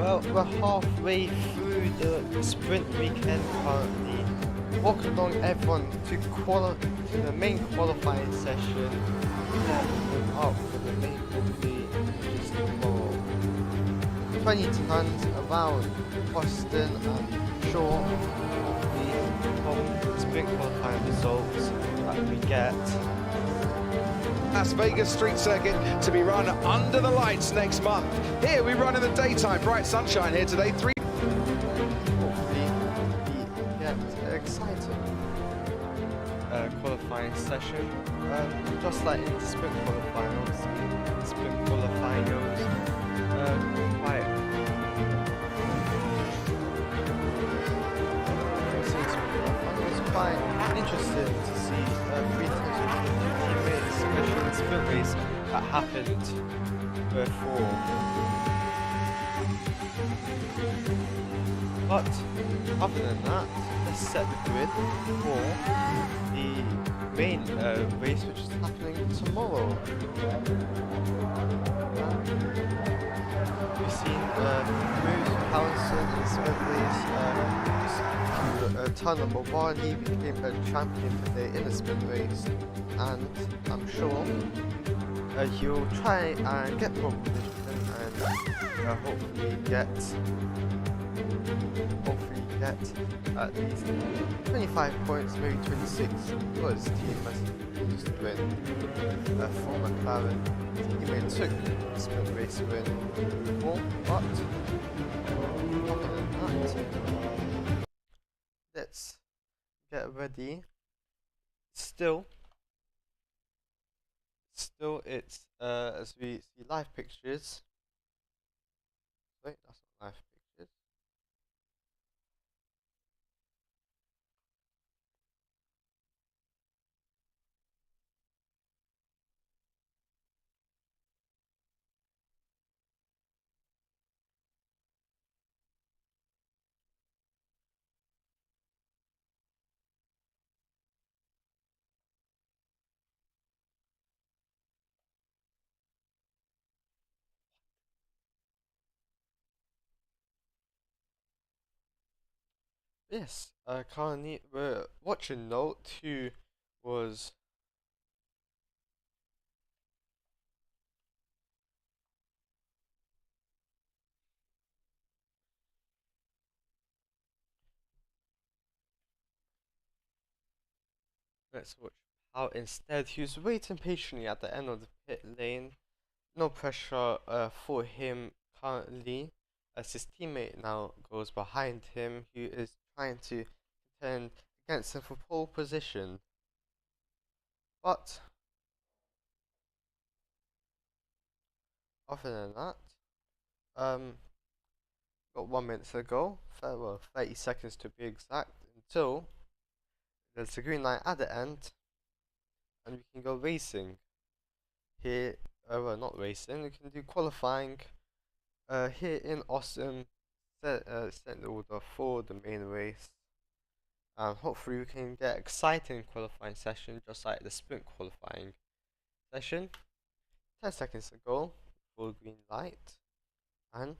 Well, we're halfway through the sprint weekend currently. Welcome along everyone to the main qualifying session. Warming up for the main qualifying just tomorrow. 20 tons around Boston and Shaw. The sprint qualifying results that we get. Las Vegas street circuit to be run under the lights next month. Here we run in the daytime, bright sunshine here today. Hopefully we get exciting qualifying session. Just like in the sprint qualifying, obviously, sprint qualifying goes quite. It was quite interesting to see three teammates, especially in the sprint race that happened before. But other than that, let's set the grid for the main race, which is happening tomorrow. We've seen Bruce Harrison in the sprint race. Tana Mobali became a champion today in the sprint race, and I'm sure he'll try and get pole position and hopefully get at least 25 points, maybe 26, for his team has used to win for McLaren. Teammate took the sprint race win before, but other than that, let's get ready. Still it's as we see live pictures. Wait, that's not live pictures. Yes, currently we're watching Note, who was let's watch how instead he was waiting patiently at the end of the pit lane. No pressure for him currently, as his teammate now goes behind him, who is trying to contend against him for pole position. But other than that, got 1 minute to go, well, 30 seconds to be exact, until there's a green light at the end, and we can go racing. Here, well, not racing, we can do qualifying here in Austin, set the order for the main race. And hopefully we can get exciting qualifying session, just like the sprint qualifying session. 10 seconds to go for green light, and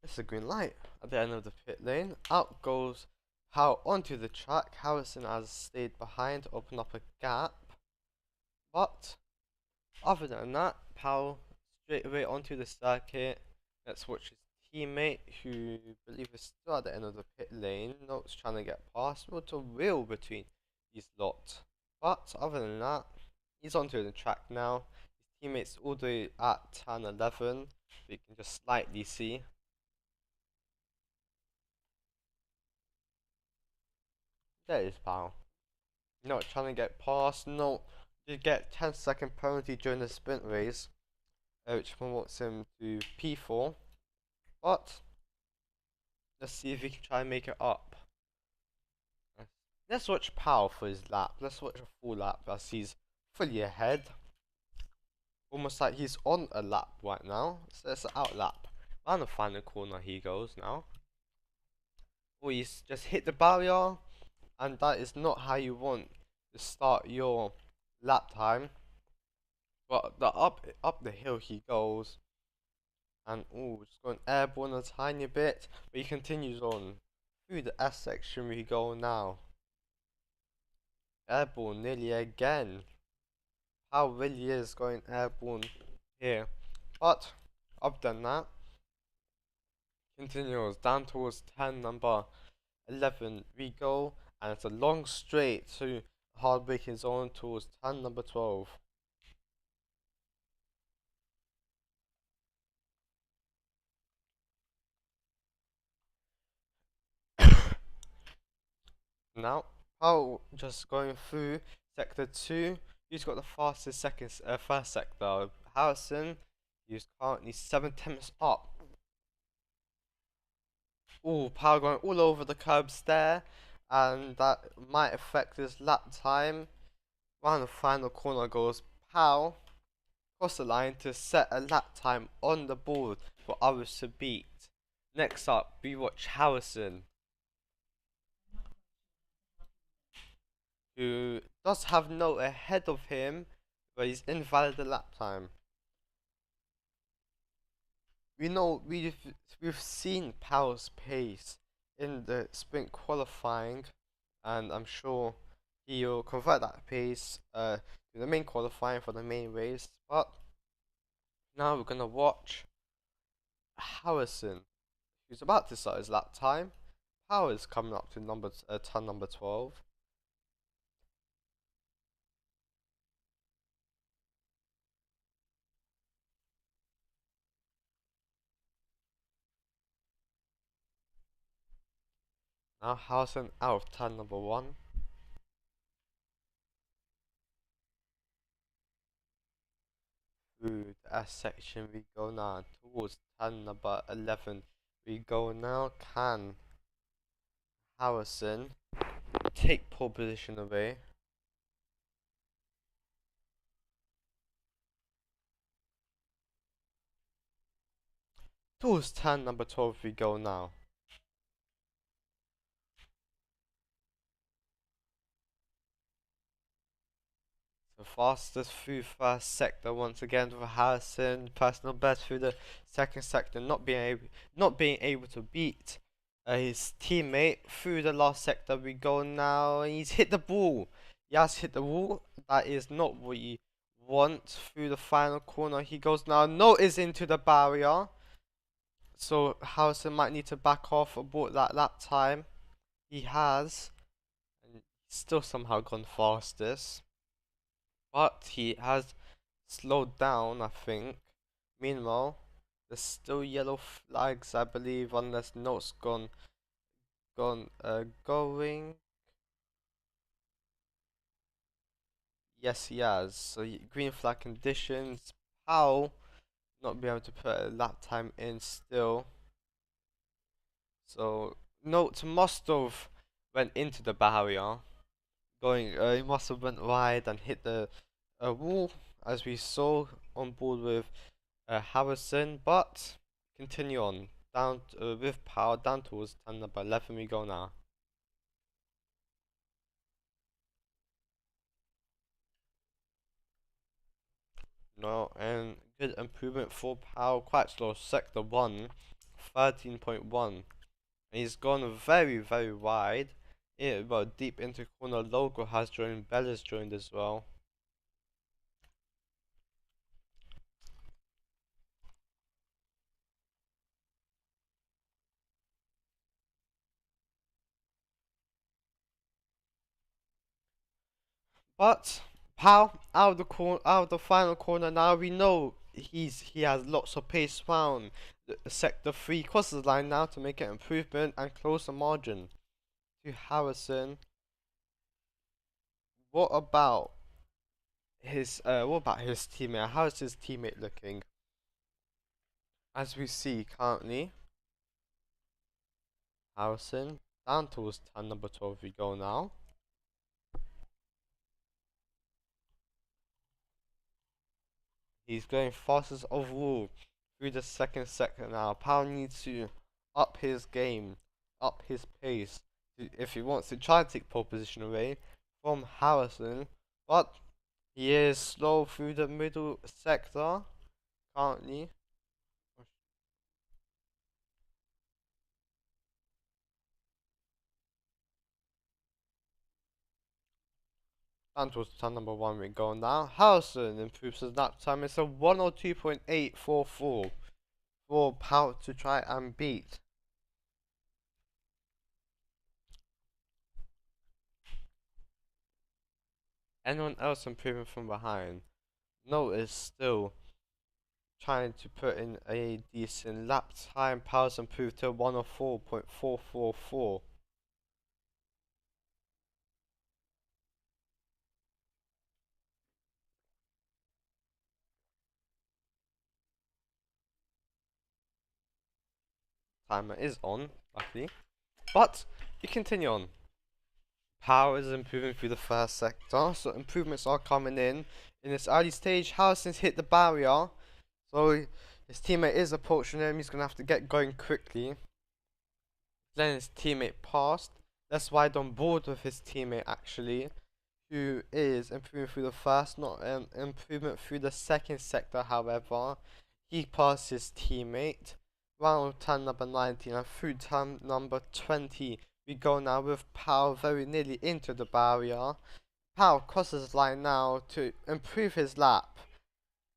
it's a green light at the end of the pit lane. Out goes Howe onto the track. Harrison has stayed behind to open up a gap, but other than that, Powell straight away onto the circuit. Let's watch his teammate, who I believe is still at the end of the pit lane. Note's trying to get past. What a wheel between these lot. But other than that, he's onto the track now. His teammate's all the way at turn 11. So you can just slightly see. There is Powell. Not trying to get past. No, you get 10-second penalty during the sprint race, which promotes him to P4. But let's see if he can try and make it up. Let's watch Powell for his lap. Let's watch a full lap as he's fully ahead. Almost like he's on a lap right now. So it's an out lap. Around the final corner he goes now. Oh, he's just hit the barrier. And that is not how you want to start your lap time. But the up the hill he goes, and just going airborne a tiny bit, but he continues on through the S section. We go now, airborne nearly again. How really is going airborne here, but I've done that. Continues down towards 10 number 11 we go, and it's a long straight to hard braking zone towards 10 number 12. Now Powell just going through sector 2. He's got the fastest first sector. Harrison, he's currently 7 tenths up. Powell going all over the curbs there, and that might affect his lap time. Round the final corner goes Powell across the line to set a lap time on the board for others to beat. Next up, we watch Harrison, who does have no ahead of him, but he's invalid the lap time. We know we've seen Powell's pace in the sprint qualifying, and I'm sure he'll convert that pace to the main qualifying for the main race. But now we're gonna watch Harrison, who's about to start his lap time. Powell's coming up to turn number 12. Now Harrison out of turn number 1. Through the S section we go now towards turn number 11. We go now. Can Harrison take pole position away? Towards turn number 12 we go now. The fastest through first sector once again for Harrison. Personal best through the second sector, not being able to beat his teammate through the last sector. We go now. He's hit the ball. He has hit the wall. That is not what you want through the final corner. He goes now. No, is into the barrier. So Harrison might need to back off about that lap time. He has, and still somehow gone fastest. But he has slowed down, I think. Meanwhile, there's still yellow flags, I believe, unless notes going. Yes, he has. So green flag conditions. Powell not be able to put a lap time in still. So notes must have went into the barrier. He must have went wide and hit the wall, as we saw on board with Harrison. But continue on down with Power down towards turn number 11 we go now. No, and good improvement for Power. Quite slow sector 1, 13.1. He's gone very, very wide. Yeah, but deep into corner. Logo has joined. Bella's joined as well. But Pal out of the final corner now. We know he has lots of pace round the sector 3 crosses the line now to make an improvement and close the margin to Harrison. What about his teammate? How is his teammate looking? As we see currently, Harrison down towards turn number 12 we go now. He's going fastest overall through the second sector now. Powell needs to up his game, up his pace, if he wants to try to take pole position away from Harrison. But He is slow through the middle sector currently. Down towards turn number 1 we go now. Harrison improves his lap time. It's a 102.844 for Power to try and beat. Anyone else improving from behind? No is still trying to put in a decent lap time. Power's improved to 104.444. Timer is on, luckily. But we continue on. Power is improving through the first sector, so improvements are coming in. In this early stage, Harrison's hit the barrier, so his teammate is approaching him. He's going to have to get going quickly. Then his teammate passed. That's wide on board with his teammate actually, who is improving through the first, not an improvement through the second sector. However, he passed his teammate. Round turn number 19 and through turn number 20 we go now with Pow very nearly into the barrier. Pow crosses the line now to improve his lap.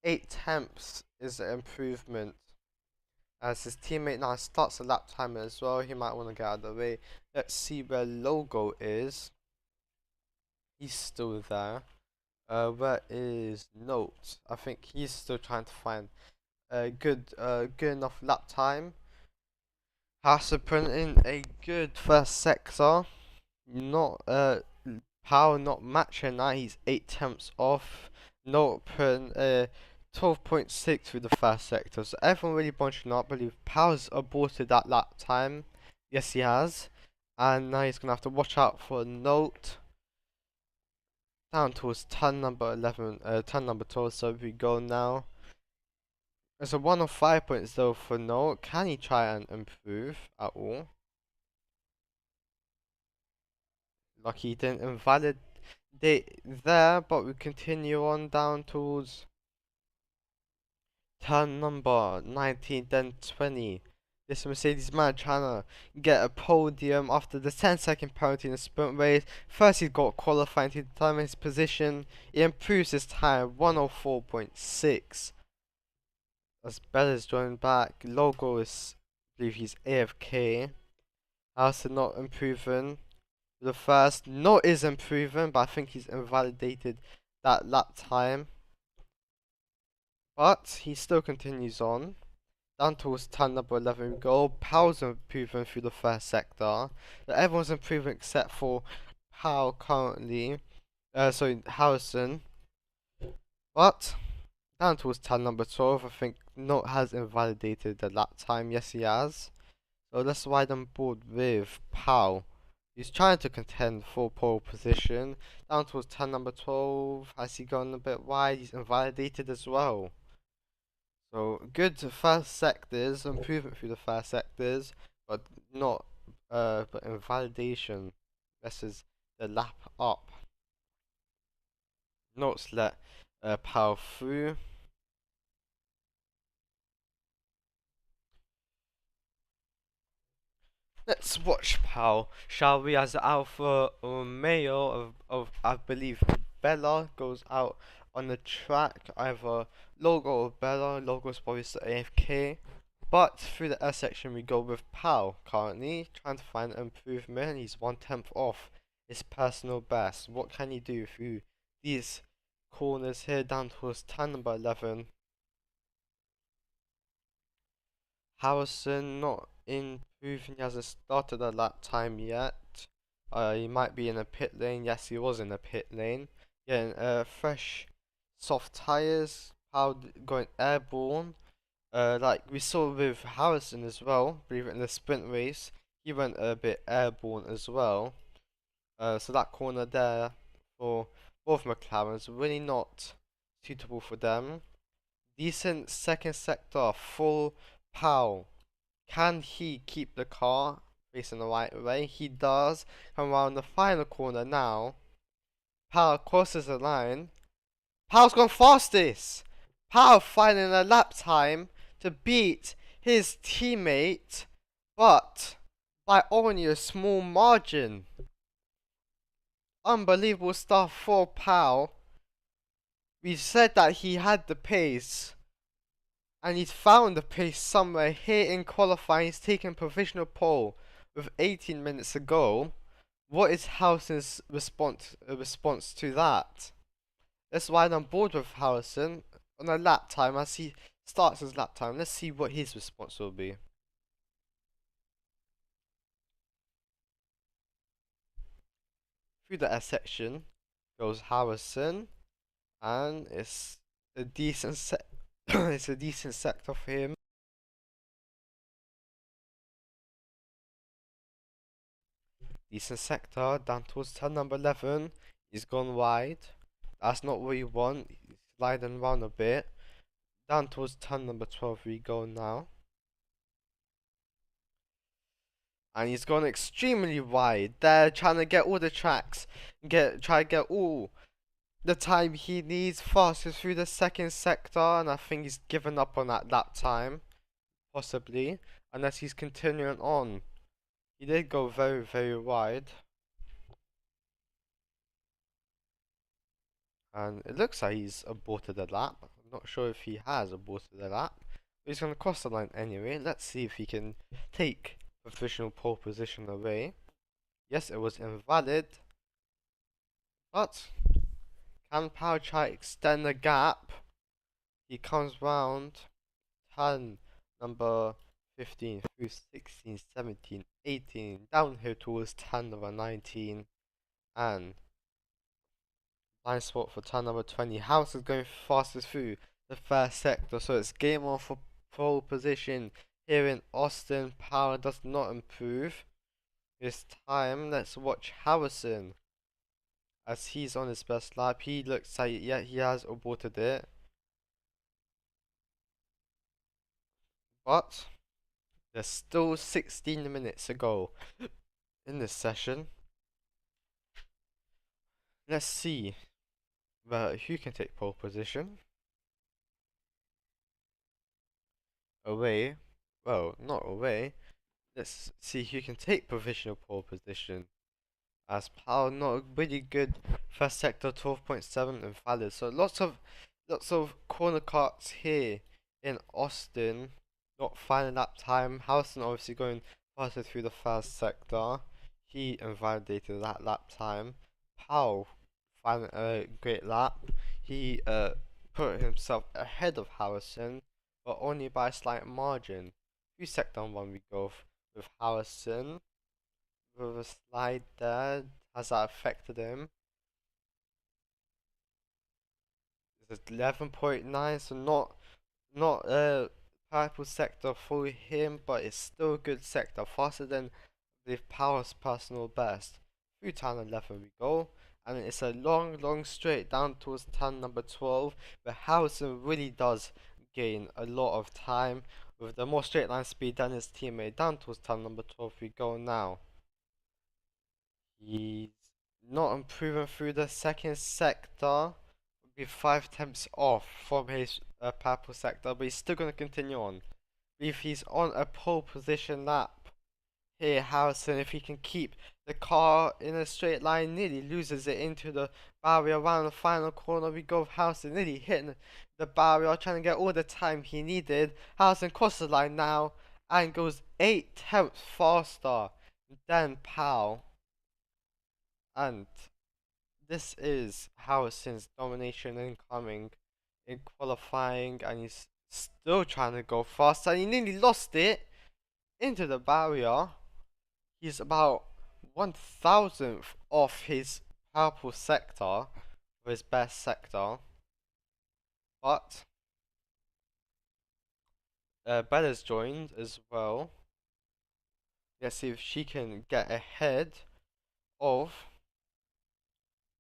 8 tenths is an improvement. As his teammate now starts the lap timer as well, he might want to get out of the way. Let's see where Logo is. He's still there. Where is Note? I think he's still trying to find a good enough lap time. Has to put in a good first sector. Not Power not matching that. He's 8 tenths off. Note putting 12.6 through the first sector. So everyone really bunching up. I believe Power's aborted that lap time. Yes, he has. And now he's gonna have to watch out for a Note. Down towards turn number 11, turn number 12. So we go now. It's a 105.0 for Note. Can he try and improve at all? Lucky he didn't invalidate there, but we continue on down towards turn number 19, then 20. This Mercedes man trying to get a podium after the 10-second penalty in the sprint race. First, he got qualifying to determine his position. He improves his time 104.6. As Bella's joined back. Logo is, I believe he's AFK. Also not improving. The first, no is improving, but I think he's invalidated that lap time. But he still continues on. Down towards turn number 11 we go. Powell's improving through the first sector. Everyone's improving except for Powell currently. Sorry, Harrison. But down towards turn number 12, I think Note has invalidated the lap time. Yes, he has. So let's ride on board with Powell. He's trying to contend for pole position. Down towards turn number 12. Has he gone a bit wide? He's invalidated as well. So good first sectors, improvement through the first sectors, but not but invalidation messes the lap up. Notes let Power through. Let's watch Pal, shall we? As Alpha Romeo of I believe Bella goes out on the track, either Logo or Bella. Logo's probably still AFK. But through the S section we go with Pal currently, trying to find improvement. He's 1/10 off his personal best. What can he do through these corners here down towards turn number 11? Harrison not improving, he hasn't started a lap time yet. He might be in a pit lane. Yes, he was in a pit lane. Getting fresh, soft tires. Powered going airborne. Like we saw with Harrison as well. Believe it, in the sprint race, he went a bit airborne as well. So that corner there for both McLarens really not suitable for them. Decent second sector, full Powell. Can he keep the car facing the right way? He does. Come around the final corner now. Powell crosses the line. Powell's gone fastest. Powell finding a lap time to beat his teammate, but by only a small margin. Unbelievable stuff for Powell. We said that he had the pace, and he's found the pace somewhere here in qualifying. He's taken provisional pole with 18 minutes to go. What is Harrison's response to that? Let's ride on board with Harrison on a lap time as he starts his lap time. Let's see what his response will be. Through the S section goes Harrison, and it's a decent it's a decent sector for him. Decent sector down towards turn number 11. He's gone wide. That's not what you want. He's sliding around a bit. Down towards turn number 12 we go now. And he's gone extremely wide. They're trying to get all the tracks. Try to get all the time he needs fastest through the second sector. And I think he's given up on that lap time. Possibly. Unless he's continuing on. He did go very, very wide. And it looks like he's aborted a lap. I'm not sure if he has aborted a lap. But he's going to cross the line anyway. Let's see if he can take provisional pole position away. Yes, it was invalid. But can Power try extend the gap? He comes round turn number 15 through 16, 17, 18, downhill towards turn number 19, and blind spot for turn number 20. House is going fastest through the first sector, so it's game on for pole position here in Austin. Power does not improve this time. Let's watch Harrison as he's on his best lap. He looks like, yeah, he has aborted it, but there's still 16 minutes to go in this session. Let's see who can take pole position. Away. Well, not away. Let's see who can take provisional pole position. As Powell, not a really good first sector, 12.7 invalid. So lots of corner carts here in Austin. Not finding lap time. Harrison obviously going faster through the first sector. He invalidated that lap time. Powell finding a great lap. He put himself ahead of Harrison, but only by a slight margin. Through sector 1 we go with Harrison. With a slide there. Has that affected him? It's 11.9, so not purple sector for him, but it's still a good sector, faster than the Power's personal best. Through turn 11 we go, and it's a long straight down towards turn number 12, where Harrison really does gain a lot of time with the more straight line speed than his teammate. Down towards turn number 12 we go now. He's not improving through the second sector. Would be 5 temps off from his purple sector, but he's still going to continue on. If he's on a pole position lap here, Harrison, if he can keep the car in a straight line, nearly loses it into the barrier around the final corner. We go with Harrison, nearly hitting the barrier, trying to get all the time he needed. Harrison crosses the line now and goes 8 temps faster than Powell. And this is Harrison's domination incoming in qualifying, and he's still trying to go fast, and he nearly lost it into the barrier. He's about 1,000th off his purple sector, for his best sector. But Bella's joined as well. Let's see if she can get ahead of.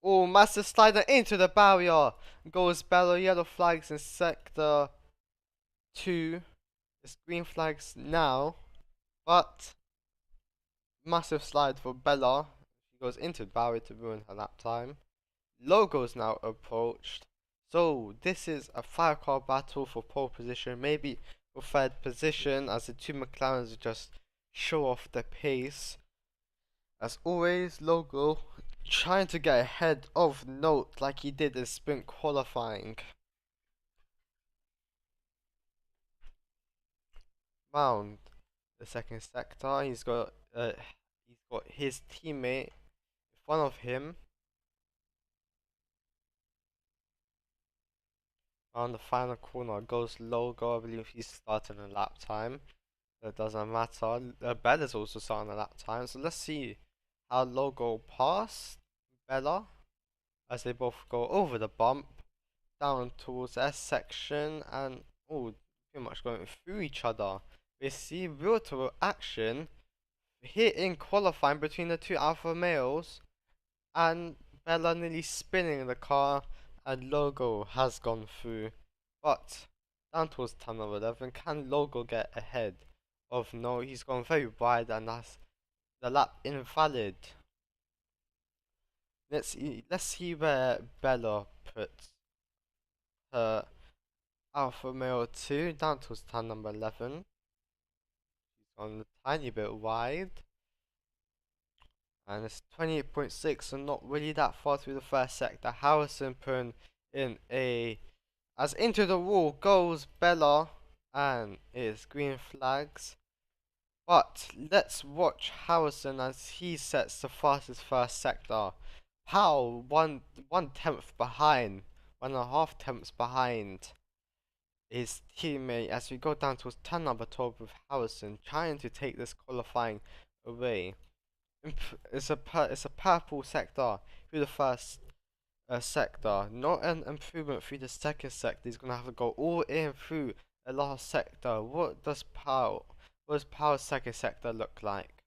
Oh, massive slider into the barrier. Goes Bella. Yellow flags in sector 2. It's green flags now. But massive slide for Bella. She goes into the barrier to ruin her lap time. Logo's now approached. So this is a 5-car battle for pole position, maybe for third position, as the two McLarens just show off their pace. As always, Logo trying to get ahead of Note like he did in sprint qualifying. Round the second sector, he's got his teammate in front of him. On the final corner goes Logo. I believe he's starting a lap time. It doesn't matter. Bella's also starting a lap time. So let's see how Logo passed Bella as they both go over the bump down towards the S section and pretty much going through each other. We see real to real action here in qualifying between the two alpha males, and Bella nearly spinning the car, and Logo has gone through. But down towards turn number 11, can Logo get ahead of No? He's gone very wide, and that's the lap invalid. Let's see where Bella puts her Alpha Male 2 down towards turn number 11. She's gone a tiny bit wide. And it's 28.6, so not really that far through the first sector. Harrison putting in as into the wall goes Bella, and it's green flags. But let's watch Harrison as he sets the fastest first sector. Powell 1/10 behind, 1.5 tenths behind his teammate as we go down towards turn number 12 with Harrison trying to take this qualifying away. It's a purple sector through the first sector, not an improvement through the second sector. He's gonna have to go all in through the last sector. What does Powell's second sector look like?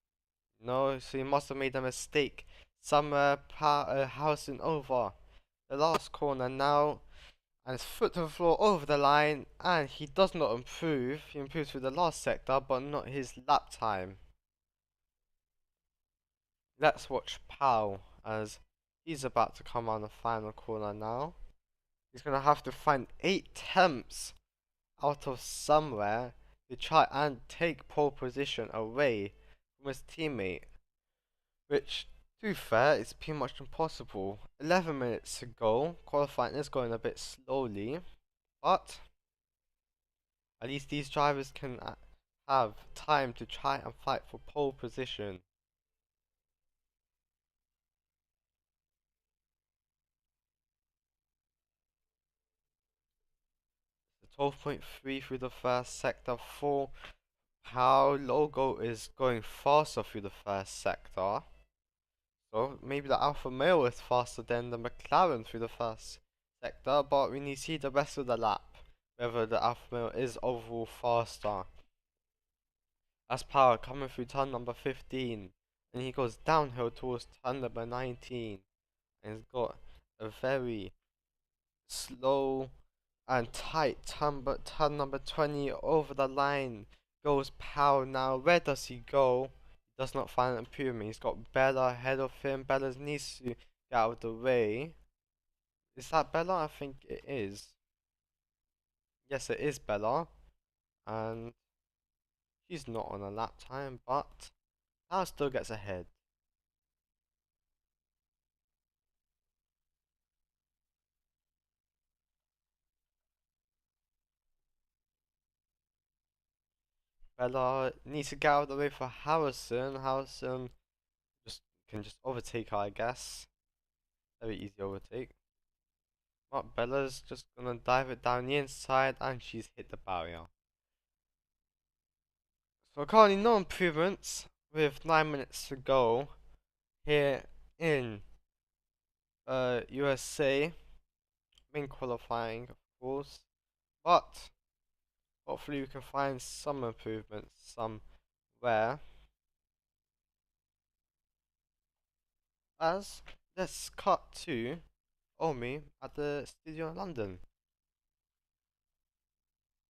No, so he must have made a mistake somewhere. Harrison over the last corner now, and his foot to the floor over the line, and he does not improve. He improves through the last sector, but not his lap time. Let's watch Powell as he's about to come on the final corner now. He's going to have to find 8 tenths out of somewhere to try and take pole position away from his teammate, which, to be fair, is pretty much impossible. 11 minutes to go. Qualifying is going a bit slowly, but at least these drivers can have time to try and fight for pole position. 12.3 through the first sector. 4. How Logo is going faster through the first sector. So maybe the Alpha Male is faster than the McLaren through the first sector, but we need to see the rest of the lap whether the Alpha Male is overall faster. As Power coming through turn number 15, and he goes downhill towards turn number 19, and he's got a very slow and tight turn number 20 over the line. Goes Powell now. Where does he go? He does not find an improvement. He's got Bella ahead of him. Bella needs to get out of the way. Is that Bella? I think it is. Yes, it is Bella. And she's not on a lap time, but Powell still gets ahead. Bella needs to get out of the way for Harrison. Harrison can just overtake her, I guess. Very easy overtake. But Bella's just gonna dive it down the inside, and she's hit the barrier. So currently no improvements with 9 minutes to go here in USA. Main qualifying, of course. But hopefully we can find some improvements somewhere. As let's cut to Omi at the studio in London.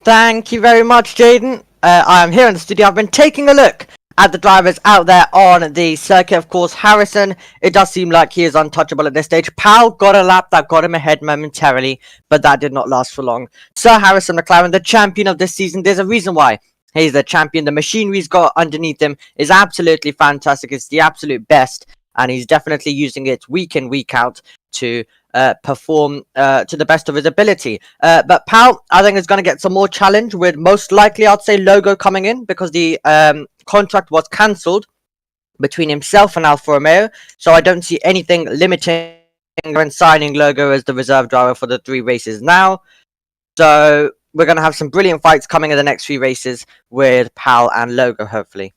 Thank you very much, Jaden. I am here in the studio. I've been taking a look At the drivers out there on the circuit, of course, Harrison, it does seem like he is untouchable at this stage. Powell got a lap that got him ahead momentarily, but that did not last for long. Sir Harrison McLaren, the champion of this season, there's a reason why he's the champion. The machinery he's got underneath him is absolutely fantastic. It's the absolute best, and he's definitely using it week in, week out to perform to the best of his ability. But Powell, I think, is going to get some more challenge with most likely, I'd say, Logo coming in because the contract was cancelled between himself and Alfa Romeo. So I don't see anything limiting when signing Logo as the reserve driver for the 3 races now. So we're going to have some brilliant fights coming in the next 3 races with Powell and Logo, hopefully.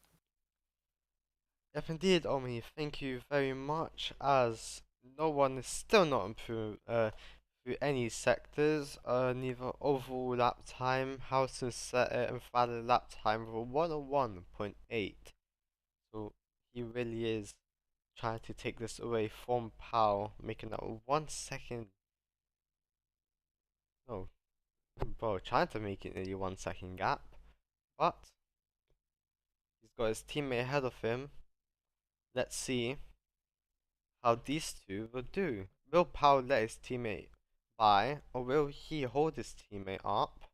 Yep, indeed, Omi. Thank you very much. As no one is still not improved through any sectors, neither overall lap time, Housen set it and final lap time of 101.8. So he really is trying to take this away from Powell, making that 1 second. No, bro, trying to make it nearly 1 second gap, but he's got his teammate ahead of him. Let's see how these two will do. Will Powell let his teammate by, or will he hold his teammate up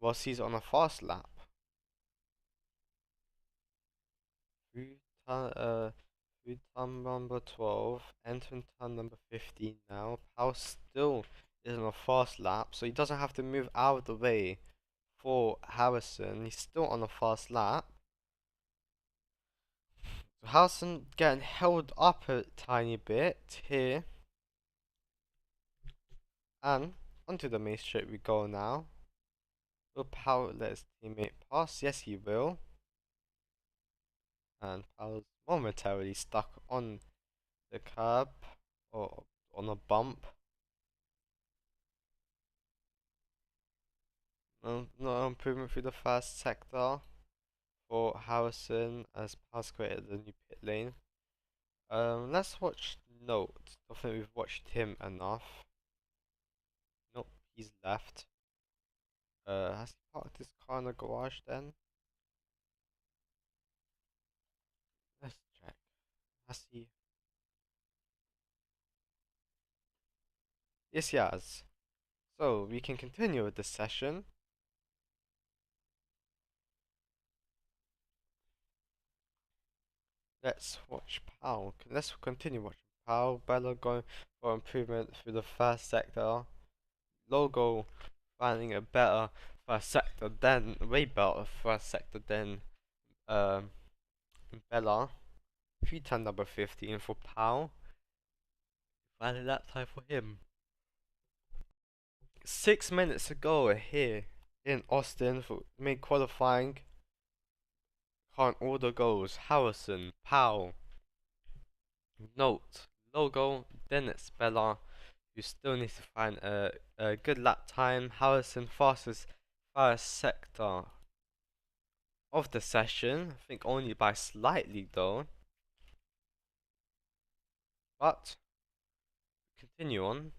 whilst he's on a fast lap? Through turn number 12, entering turn number 15 now. Powell still is on a fast lap, so he doesn't have to move out of the way for Harrison. He's still on a fast lap. So Harrison getting held up a tiny bit here. And onto the main straight we go now. Will Powell let his teammate pass? Yes, he will. And Powell's momentarily stuck on the curb or on a bump. No improvement through the first sector for Harrison as Powell's created the new pit lane. Let's watch Note. I think we've watched him enough. Nope, he's left. Has he parked his car in the garage then? Let's check. Has he? Yes, he has. So we can continue with this session. Let's watch Powell. Let's continue watching Powell. Bella going for improvement through the first sector. Logo finding a better first sector than, way better first sector than Bella. 310 number 15 for Powell. Final lap time for him. 6 minutes ago here in Austin for main qualifying. Current order goes Harrison, Powell, Note, Logo, then it's Bella, who still needs to find a good lap time. Harrison fastest first sector of the session, I think only by slightly though. But continue on.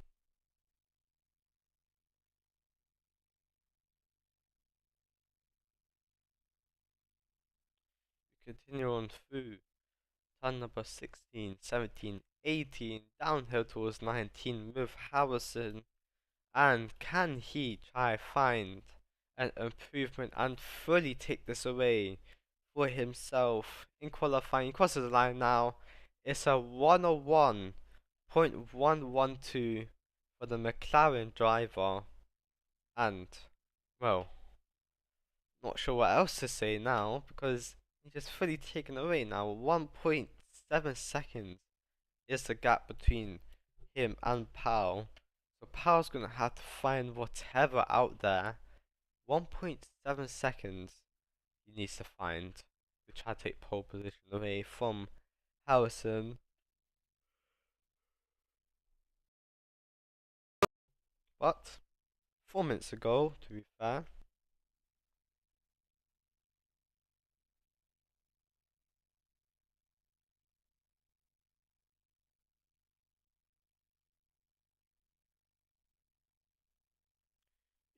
Continue on through turn number 16, 17, 18, downhill towards 19 with Harrison. And can he try find an improvement and fully take this away for himself in qualifying? He crosses the line now. It's a 101.112 for the McLaren driver. And, well, not sure what else to say now because he's just fully taken away now. 1.7 seconds is the gap between him and Powell. So Powell's gonna have to find whatever out there. 1.7 seconds he needs to find to try to take pole position away from Harrison. But 4 minutes ago, to be fair,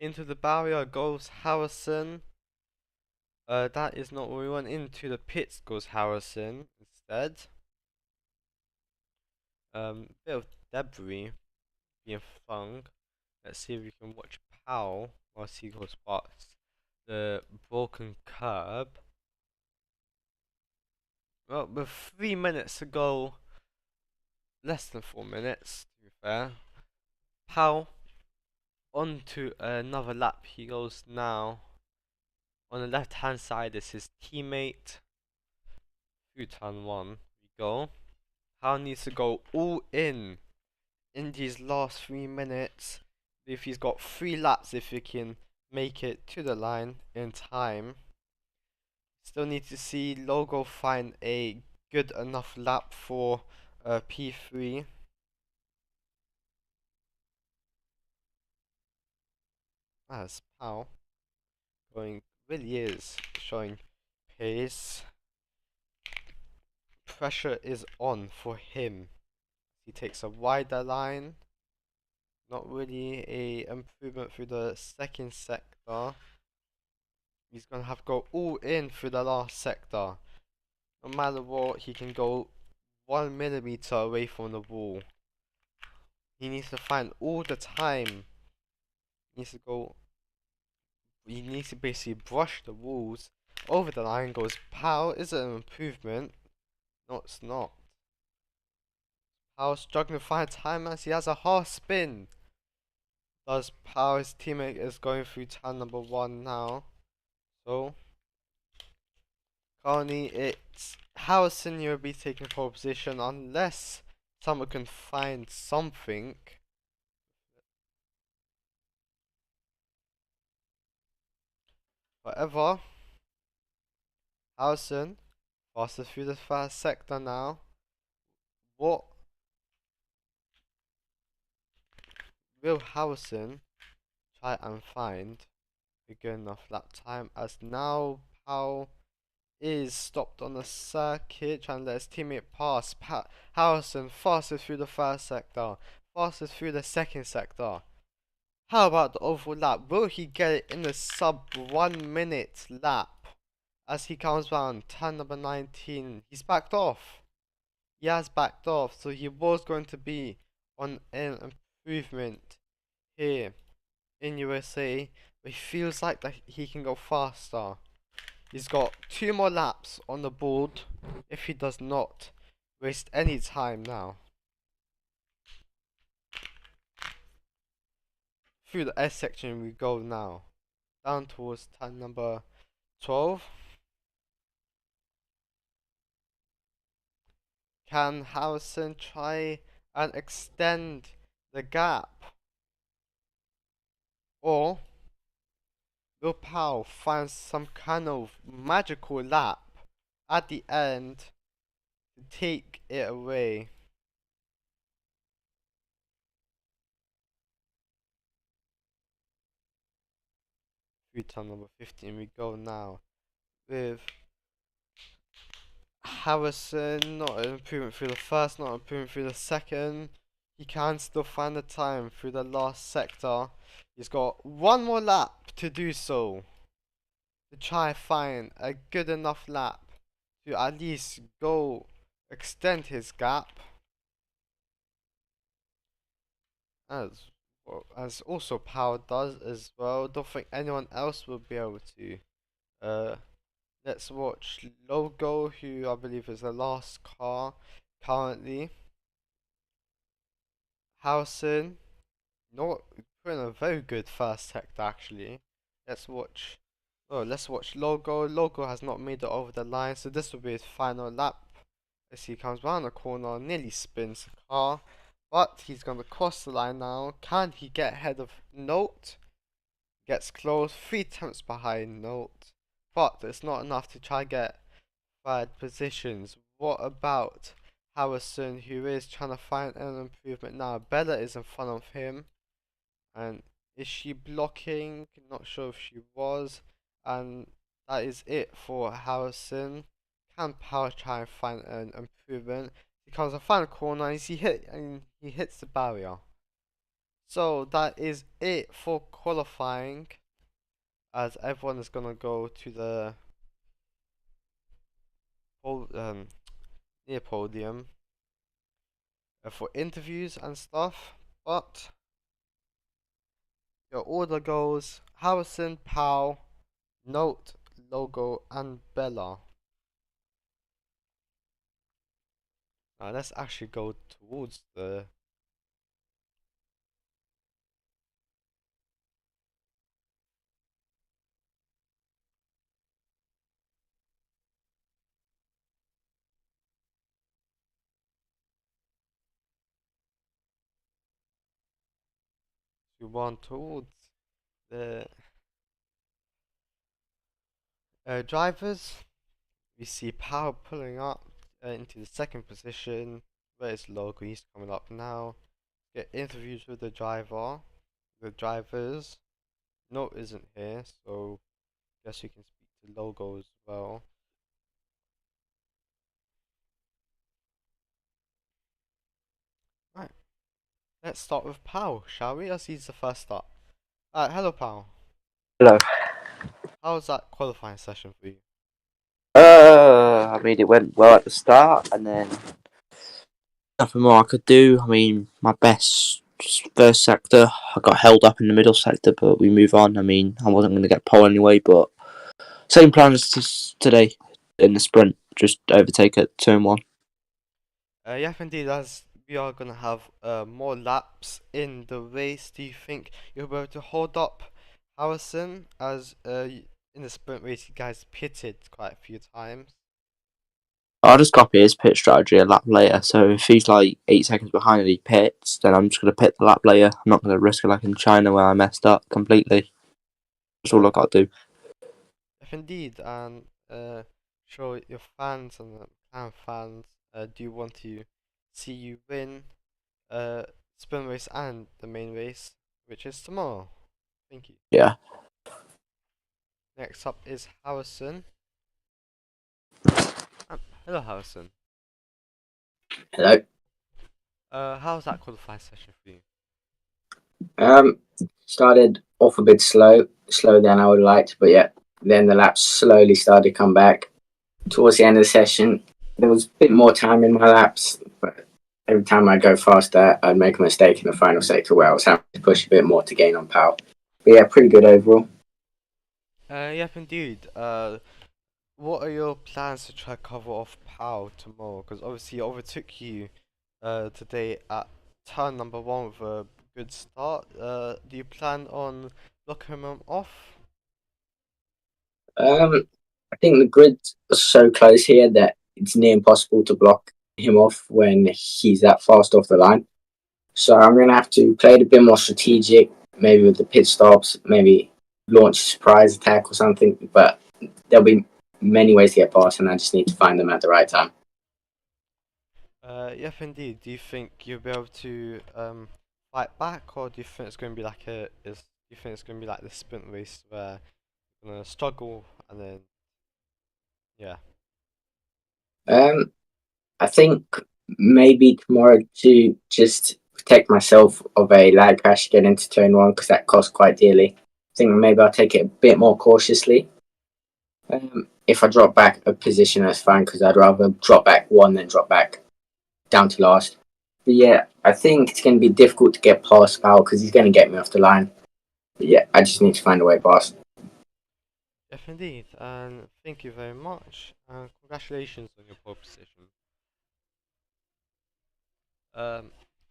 into the barrier goes Harrison. That is not what we want. Into the pits goes Harrison instead. Bit of debris being flung. Let's see if we can watch Powell whilst he goes past the broken curb. Well, with 3 minutes to go, less than 4 minutes to be fair. Powell onto another lap. He goes now. On the left hand side is his teammate. Through turn 1 we go. Powell needs to go all in these last 3 minutes. If he's got 3 laps, if he can make it to the line in time. Still need to see Logo find a good enough lap for P3. As Powell really is showing pace. Pressure is on for him. He takes a wider line. Not really a improvement through the second sector. He's gonna have to go all in through the last sector. No matter what, he can go 1 millimeter away from the wall. He needs to find all the time. He needs to basically brush the walls over the line. Goes Pow. Is it an improvement? No, it's not. Pow struggling to find time as he has a half spin. Does Pow, his teammate, is going through turn number 1 now. So currently it's Harrison you will be taking pole position unless someone can find something. However, Harrison faster through the first sector now. What will Harrison try and find a good enough lap time, as now Powell is stopped on the circuit trying to let his teammate pass. Harrison faster through the first sector, faster through the second sector. How about the overall lap? Will he get it in the sub 1 minute lap as he comes round turn number 19? He's backed off. He has backed off, so he was going to be on an improvement here in USA, but he feels like that he can go faster. He's got 2 more laps on the board if he does not waste any time now. Through the S section we go now, down towards turn number 12. Can Harrison try and extend the gap? Or will Powell find some kind of magical lap at the end to take it away? Through turn number 15 we go now, with Harrison not an improvement through the first, not an improvement through the second. He can still find the time through the last sector. He's got 1 more lap to do so, to try find a good enough lap to at least go extend his gap, as also Power does as well. Don't think anyone else will be able to. Let's watch Logo, who I believe is the last car currently. Harrison, not putting a very good first sector actually. Let's watch. Oh, let's watch Logo. Logo has not made it over the line, so this will be his final lap. As he comes round the corner, nearly spins the car, but he's going to cross the line now. Can he get ahead of Note? Gets close, 3 attempts behind Note, but it's not enough to try get 3rd positions. What about Harrison, who is trying to find an improvement now? Bella is in front of him, and is she blocking? Not sure if she was, and that is it for Harrison. Can Power try and find an improvement? He comes a final corner and he hits the barrier. So that is it for qualifying, as everyone is gonna go to the near podium for interviews and stuff, but your order goes Harrison, Powell, Note, Logo, and Bella. Now let's actually go towards the one towards the drivers. We see Powell pulling up into the second position. Where's Logo? He's coming up now. Get interviews with the drivers. Note isn't here, so guess we can speak to Logo as well. Right, let's start with Powell, shall we? As he's the first start. Hello Powell. Hello. How was that qualifying session for you? I mean, it went well at the start, and then nothing more I could do. I mean, my best first sector, I got held up in the middle sector, but we move on. I mean, I wasn't going to get pole anyway, but same plan as today in the sprint, just overtake at turn one. Yeah, indeed, as we are going to have more laps in the race, do you think you'll be able to hold up Harrison as in the sprint race you guys pitted quite a few times? I'll just copy his pit strategy a lap later, so if he's like 8 seconds behind and he pits, then I'm just going to pit the lap later. I'm not going to risk it like in China where I messed up completely. That's all I got to do. If indeed, and show your fans and the fans, do you want to see you win sprint race and the main race, which is tomorrow? Thank you. Yeah. Next up is Harrison. Hello, Harrison. Hello. How's that qualifying session for you? Started off a bit slower than I would have liked, but yeah, then the laps slowly started to come back. Towards the end of the session, there was a bit more time in my laps, but every time I go faster, I'd make a mistake in the final sector where I was having to push a bit more to gain on power. But yeah, pretty good overall. Yep, indeed. What are your plans to try cover off Pal tomorrow? Because obviously he overtook you today at turn number 1 with a good start. Do you plan on blocking him off? I think the grid is so close here that it's near impossible to block him off when he's that fast off the line. So I'm going to have to play it a bit more strategic, maybe with the pit stops, maybe launch a surprise attack or something. But there'll be many ways to get past, and I just need to find them at the right time. Yes, indeed. Do you think you'll be able to fight back, or do you think it's going to be like do you think it's going to be like the sprint race where you're going to struggle and then yeah? I think maybe tomorrow to just protect myself of a lag crash get into turn 1 because that costs quite dearly. I think maybe I'll take it a bit more cautiously. If I drop back a position, that's fine because I'd rather drop back 1 than drop back down to last. But yeah, I think it's going to be difficult to get past Powell because he's going to get me off the line. But yeah, I just need to find a way past. Yes, indeed, and thank you very much, and congratulations on your pole position.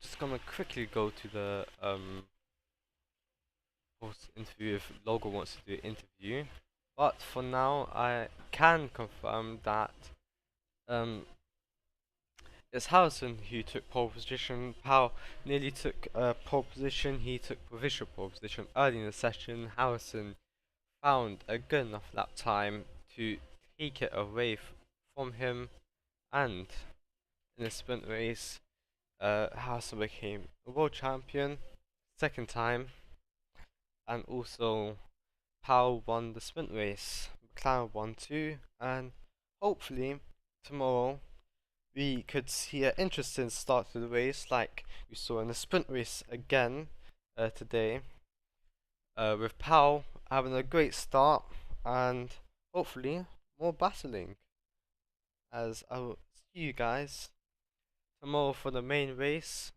Just gonna quickly go to the post interview if Logo wants to do an interview, but for now I can confirm that it's Harrison who took pole position. Powell nearly took pole position. He took provisional pole position early in the session. Harrison found a good enough lap time to take it away from him, and in the sprint race, Harrison became a world champion, second time, and also Powell won the sprint race. McLaren won too, and hopefully tomorrow we could see an interesting start to the race, like we saw in the sprint race again today, with Powell having a great start and hopefully more battling. as I will see you guys tomorrow for the main race,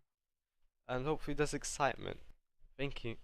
and hopefully there's excitement. Thank you.